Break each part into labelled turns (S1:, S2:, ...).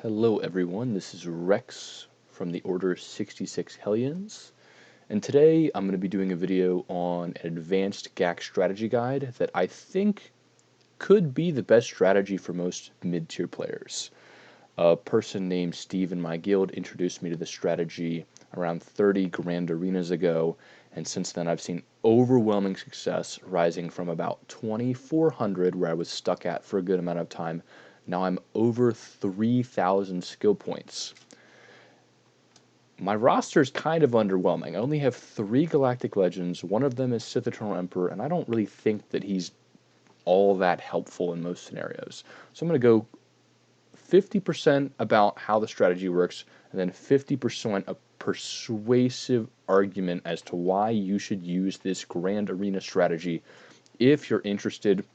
S1: Hello everyone, this is Rex from the Order 66 Hellions, and today I'm going to be doing a video on an advanced gac strategy guide that I think could be the best strategy for most mid-tier players. A person named Steve in my guild introduced me to the strategy around 30 grand arenas ago, and since then I've seen overwhelming success, rising from about 2,400 where I was stuck at for a good amount of time. Now I'm over 3,000 skill points. My roster is kind of underwhelming. I only have 3 Galactic Legends, one of them is Sith Eternal Emperor, and I don't really think that he's all that helpful in most scenarios. So I'm going to go 50% about how the strategy works, and then 50% a persuasive argument as to why you should use this Grand Arena strategy if you're interested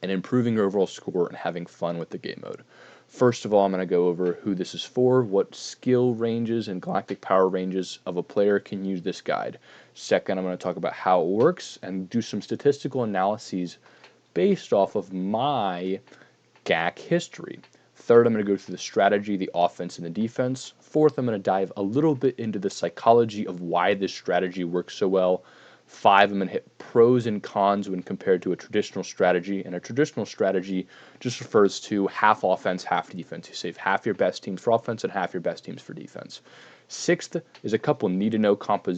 S1: in improving your overall score and having fun with the game mode. First of all, I'm going to go over who this is for, what skill ranges and galactic power ranges of a player can use this guide. Second, I'm going to talk about how it works and do some statistical analyses based off of my GAC history. Third, I'm going to go through the strategy, the offense, and the defense. Fourth, I'm going to dive a little bit into the psychology of why this strategy works so well. 5, I'm going to hit pros and cons when compared to a traditional strategy, and a traditional strategy just refers to half offense, half defense. You save half your best teams for offense and half your best teams for defense. Sixth is a couple need-to-know counter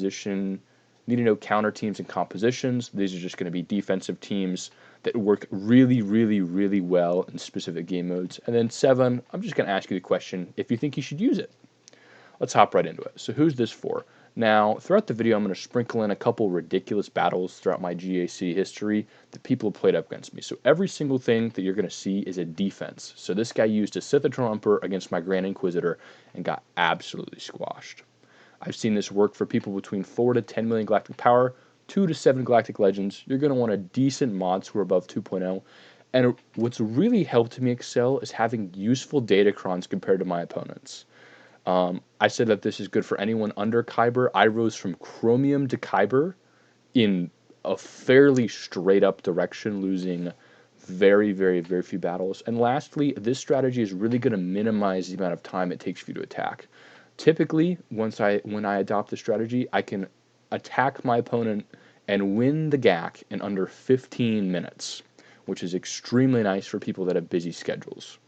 S1: teams and compositions. These are just going to be defensive teams that work really, really, really well in specific game modes. And then 7, I'm just going to ask you the question if you think you should use it. Let's hop right into it. So who's this for? Now, throughout the video, I'm going to sprinkle in a couple ridiculous battles throughout my GAC history that people have played up against me. So every single thing that you're going to see is a defense. So this guy used a Sith Eternal Emperor against my Grand Inquisitor and got absolutely squashed. I've seen this work for people between 4 to 10 million galactic power, 2 to 7 galactic legends. You're going to want a decent mod score above 2.0. And what's really helped me excel is having useful datacrons compared to my opponents. I said that this is good for anyone under Kyber. I rose from Chromium to Kyber in a fairly straight up direction, losing very, very, very few battles. And lastly, this strategy is really going to minimize the amount of time it takes for you to attack. Typically, when I adopt this strategy, I can attack my opponent and win the GAC in under 15 minutes, which is extremely nice for people that have busy schedules.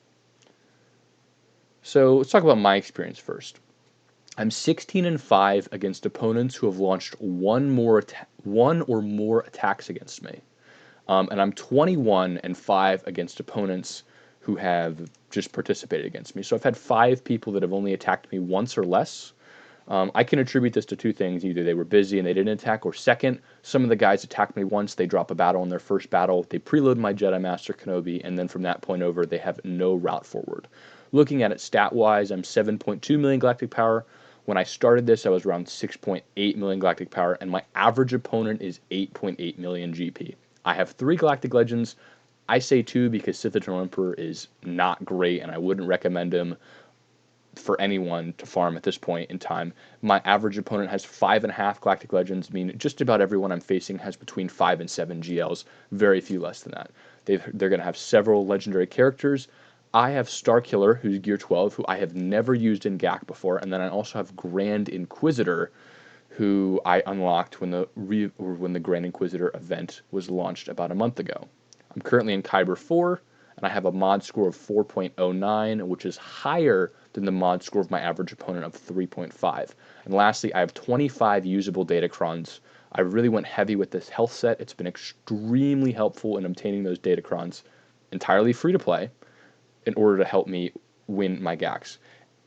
S1: So let's talk about my experience first. I'm 16-5 against opponents who have launched one or more attacks against me, and I'm 21-5 against opponents who have just participated against me. So I've had 5 people that have only attacked me once or less. I can attribute this to 2 things. Either they were busy and they didn't attack, or second, some of the guys attacked me once, they drop a battle in their first battle, they preload my Jedi Master Kenobi, and then from that point over, they have no route forward. Looking at it stat-wise, I'm 7.2 million galactic power. When I started this, I was around 6.8 million galactic power, and my average opponent is 8.8 million GP. I have 3 galactic legends. I say 2 because Sith Eternal Emperor is not great, and I wouldn't recommend him for anyone to farm at this point in time. My average opponent has 5.5 galactic legends, meaning just about everyone I'm facing has between 5 and 7 GLs, very few less than that. They're going to have several legendary characters. I have Starkiller, who's Gear 12, who I have never used in GAC before, and then I also have Grand Inquisitor, who I unlocked when the Grand Inquisitor event was launched about a month ago. I'm currently in Kyber 4, and I have a mod score of 4.09, which is higher than the mod score of my average opponent of 3.5. And lastly, I have 25 usable datacrons. I really went heavy with this health set. It's been extremely helpful in obtaining those datacrons, entirely free to play, in order to help me win my GACs.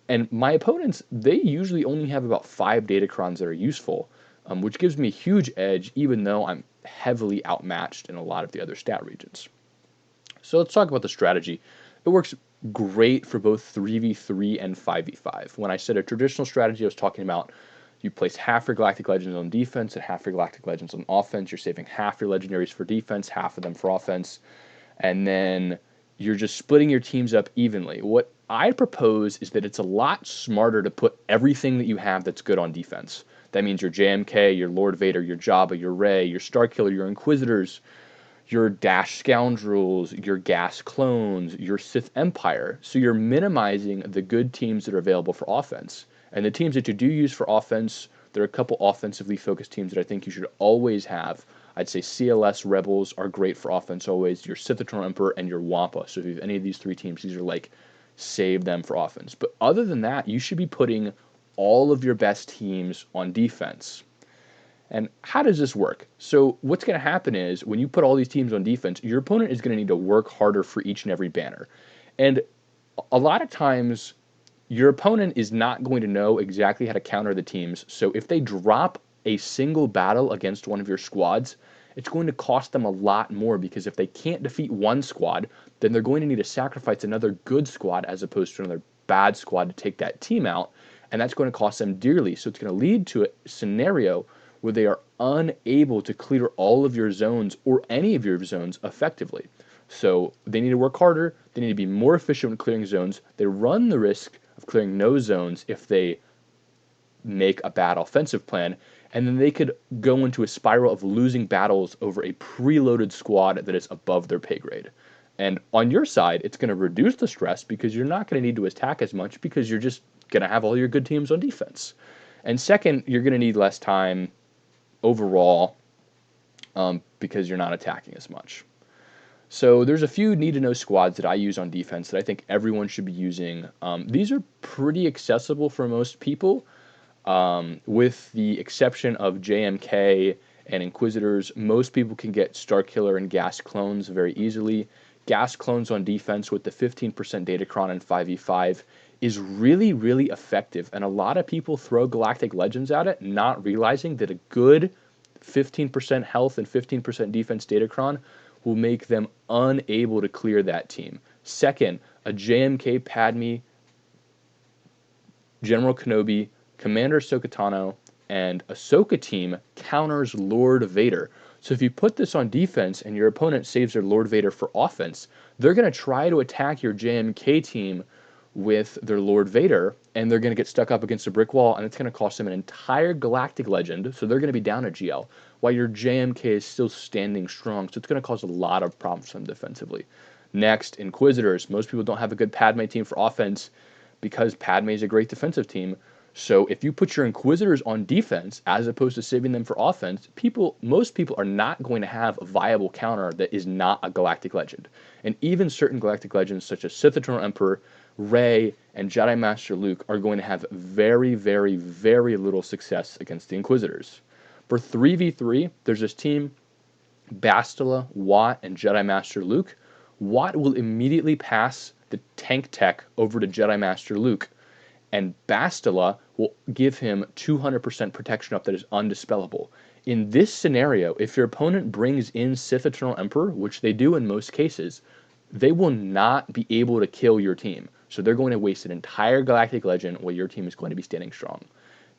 S1: And my opponents, they usually only have about 5 datacrons that are useful, which gives me a huge edge, even though I'm heavily outmatched in a lot of the other stat regions. So let's talk about the strategy. It works great for both 3v3 and 5v5. When I said a traditional strategy, I was talking about you place half your Galactic Legends on defense and half your Galactic Legends on offense. You're saving half your legendaries for defense, half of them for offense. And then you're just splitting your teams up evenly. What I propose is that it's a lot smarter to put everything that you have that's good on defense. That means your JMK, your Lord Vader, your Jabba, your Rey, your Starkiller, your Inquisitors, your Dash Scoundrels, your Gas Clones, your Sith Empire. So you're minimizing the good teams that are available for offense. And the teams that you do use for offense, there are a couple offensively focused teams that I think you should always have. I'd say CLS Rebels are great for offense always, your Sith Eternal Emperor, and your Wampa. So if you have any of these three teams, these are like, save them for offense. But other than that, you should be putting all of your best teams on defense. And how does this work? So what's going to happen is when you put all these teams on defense, your opponent is going to need to work harder for each and every banner. And a lot of times, your opponent is not going to know exactly how to counter the teams. So if they drop a single battle against one of your squads, it's going to cost them a lot more, because if they can't defeat one squad, then they're going to need to sacrifice another good squad as opposed to another bad squad to take that team out. And that's going to cost them dearly. So it's going to lead to a scenario where they are unable to clear all of your zones or any of your zones effectively. So they need to work harder. They need to be more efficient with clearing zones. They run the risk of clearing no zones if they make a bad offensive plan. And then they could go into a spiral of losing battles over a preloaded squad that is above their pay grade. And on your side, it's going to reduce the stress because you're not going to need to attack as much because you're just going to have all your good teams on defense. And second, you're going to need less time overall because you're not attacking as much. So there's a few need-to-know squads that I use on defense that I think everyone should be using. These are pretty accessible for most people, with the exception of JMK and Inquisitors. Most people can get Starkiller and Gas Clones very easily. Gas Clones on defense with the 15% Datacron and 5v5 is really, really effective. And a lot of people throw Galactic Legends at it, not realizing that a good 15% health and 15% defense Datacron will make them unable to clear that team. Second, a JMK Padme, General Kenobi, Commander Ahsoka Tano, and Ahsoka team counters Lord Vader. So if you put this on defense and your opponent saves their Lord Vader for offense, they're going to try to attack your JMK team with their Lord Vader, and they're going to get stuck up against a brick wall, and it's going to cost them an entire Galactic Legend, so they're going to be down a GL, while your JMK is still standing strong, so it's going to cause a lot of problems for them defensively. Next, Inquisitors. Most people don't have a good Padme team for offense because Padme is a great defensive team. So if you put your Inquisitors on defense as opposed to saving them for offense, most people are not going to have a viable counter that is not a Galactic Legend. And even certain Galactic Legends such as Sith Eternal Emperor, Rey, and Jedi Master Luke are going to have very, very, very little success against the Inquisitors. For 3v3, there's this team, Bastila, Watt, and Jedi Master Luke. Watt will immediately pass the tank tech over to Jedi Master Luke, and Bastila will give him 200% protection up that is undispellable. In this scenario, if your opponent brings in Sith Eternal Emperor, which they do in most cases, they will not be able to kill your team. So they're going to waste an entire Galactic Legend while your team is going to be standing strong.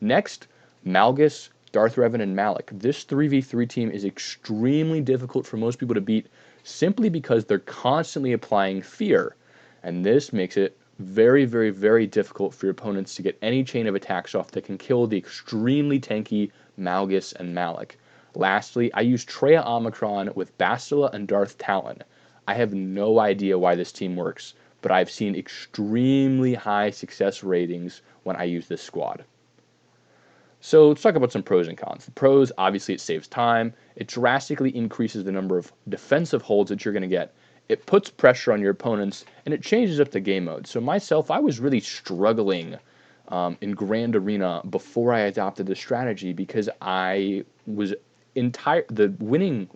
S1: Next, Malgus, Darth Revan, and Malak. This 3v3 team is extremely difficult for most people to beat simply because they're constantly applying fear. And this makes it very, very, very difficult for your opponents to get any chain of attacks off that can kill the extremely tanky Malgus and Malak. Lastly, I use Traya Omicron with Bastila and Darth Talon. I have no idea why this team works, but I've seen extremely high success ratings when I use this squad. So let's talk about some pros and cons. The pros, obviously it saves time. It drastically increases the number of defensive holds that you're going to get. It puts pressure on your opponents, and it changes up the game mode. So myself, I was really struggling in Grand Arena before I adopted this strategy because I was winning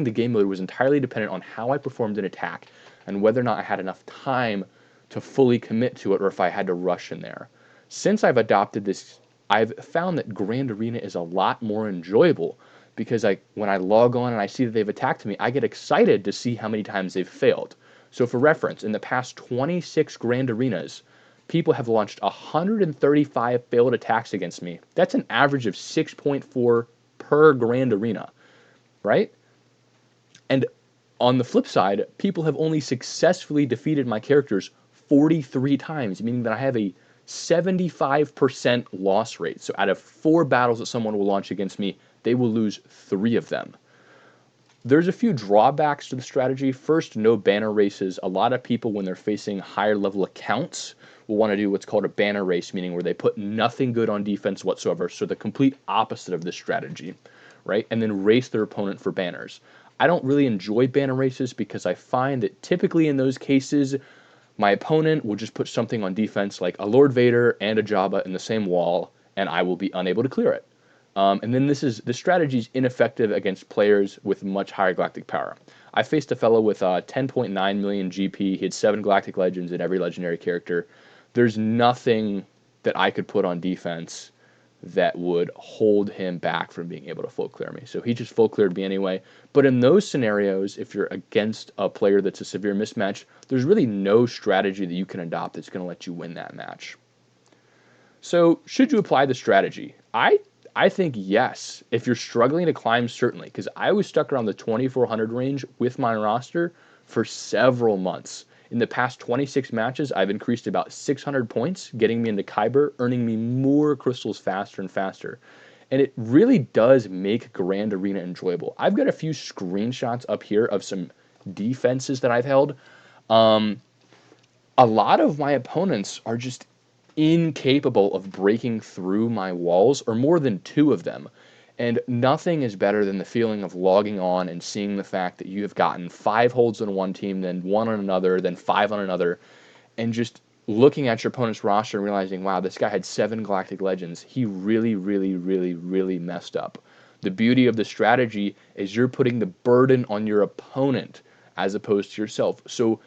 S1: the game mode was entirely dependent on how I performed an attack and whether or not I had enough time to fully commit to it or if I had to rush in there. Since I've adopted this, I've found that Grand Arena is a lot more enjoyable because when I log on and I see that they've attacked me, I get excited to see how many times they've failed. So for reference, in the past 26 Grand Arenas, people have launched 135 failed attacks against me. That's an average of 6.4 per Grand Arena, right? And on the flip side, people have only successfully defeated my characters 43 times, meaning that I have a 75% loss rate. So out of 4 battles that someone will launch against me, they will lose 3 of them. There's a few drawbacks to the strategy. First, no banner races. A lot of people, when they're facing higher level accounts, will want to do what's called a banner race, meaning where they put nothing good on defense whatsoever. So the complete opposite of this strategy, right? And then race their opponent for banners. I don't really enjoy banner races because I find that typically in those cases, my opponent will just put something on defense like a Lord Vader and a Jabba in the same wall, and I will be unable to clear it. And then this strategy is ineffective against players with much higher galactic power. I faced a fellow with 10.9 million GP. He had 7 galactic legends in every legendary character. There's nothing that I could put on defense that would hold him back from being able to full clear me. So he just full cleared me anyway. But in those scenarios, if you're against a player that's a severe mismatch, there's really no strategy that you can adopt that's going to let you win that match. So should you apply the strategy? I think yes. If you're struggling to climb, certainly, because I was stuck around the 2400 range with my roster for several months. In the past 26 matches, I've increased about 600 points, getting me into Kyber, earning me more crystals faster and faster. And it really does make Grand Arena enjoyable. I've got a few screenshots up here of some defenses that I've held. A lot of my opponents are just incapable of breaking through my walls, or more than 2 of them. And nothing is better than the feeling of logging on and seeing the fact that you have gotten 5 holds on one team, then 1 on another, then 5 on another, and just looking at your opponent's roster and realizing, wow, this guy had 7 Galactic Legends. He really, really, really, really messed up. The beauty of the strategy is you're putting the burden on your opponent as opposed to yourself. So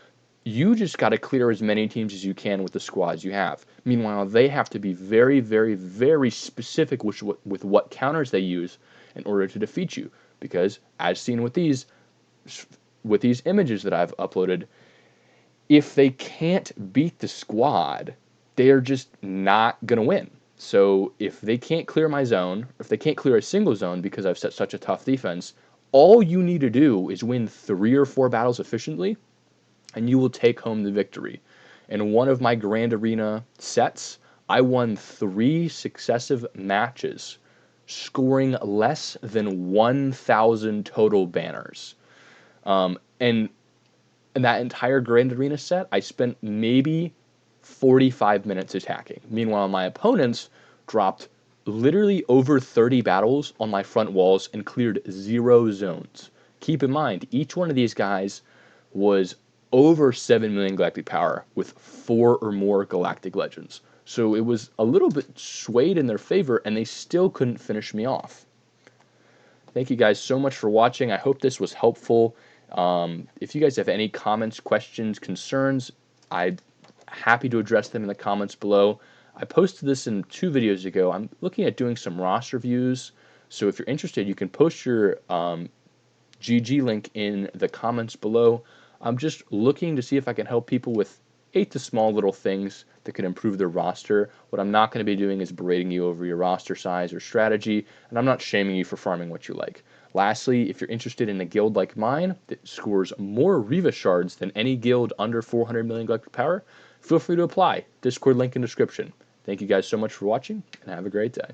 S1: you just got to clear as many teams as you can with the squads you have. Meanwhile, they have to be very, very, very specific with what counters they use in order to defeat you. Because, as seen with these images that I've uploaded, if they can't beat the squad, they're just not going to win. So if they can't clear my zone, if they can't clear a single zone because I've set such a tough defense, all you need to do is win 3 or 4 battles efficiently, and you will take home the victory. In one of my Grand Arena sets, I won 3 successive matches, scoring less than 1,000 total banners. And in that entire Grand Arena set, I spent maybe 45 minutes attacking. Meanwhile, my opponents dropped literally over 30 battles on my front walls and cleared 0 zones. Keep in mind, each one of these guys was over 7 million galactic power with 4 or more galactic legends. So it was a little bit swayed in their favor, and they still couldn't finish me off. Thank you guys so much for watching. I hope this was helpful. If you guys have any comments, questions, concerns, I'm happy to address them in the comments below. I posted this in 2 videos ago. I'm looking at doing some roster views. So if you're interested, you can post your GG link in the comments below. I'm just looking to see if I can help people with 8 to small little things that could improve their roster. What I'm not going to be doing is berating you over your roster size or strategy, and I'm not shaming you for farming what you like. Lastly, if you're interested in a guild like mine that scores more Riva shards than any guild under 400 million galactic power, feel free to apply. Discord link in description. Thank you guys so much for watching, and have a great day.